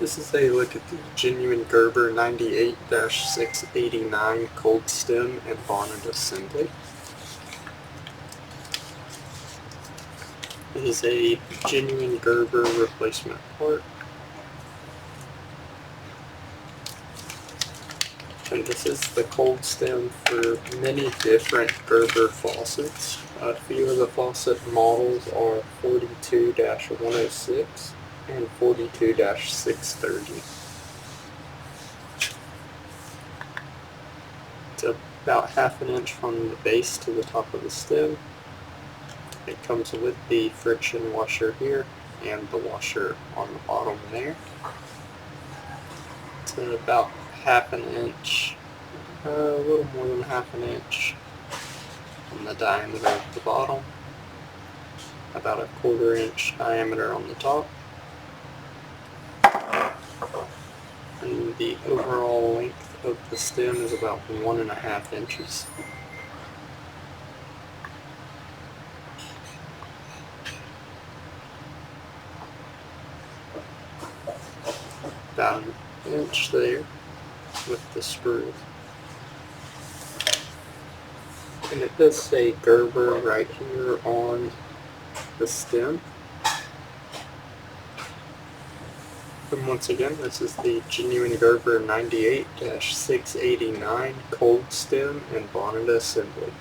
This is a look at the Genuine Gerber 98-689 cold stem and bonnet assembly. It is a Genuine Gerber replacement part. And this is the cold stem for many different Gerber faucets. A few of the faucet models are 42-106 and 42-630. It's about half an inch from the base to the top of the stem. It comes with the friction washer here and the washer on the bottom there. It's about half an inch, a little more than half an inch on the diameter of the bottom, about a 1/4 inch diameter on the top, and the overall length of the stem is about 1.5 inches. About an inch there with the screw. And it does say Gerber right here on the stem. And once again, this is the Genuine Gerber 98-689 cold stem and bonnet assembly.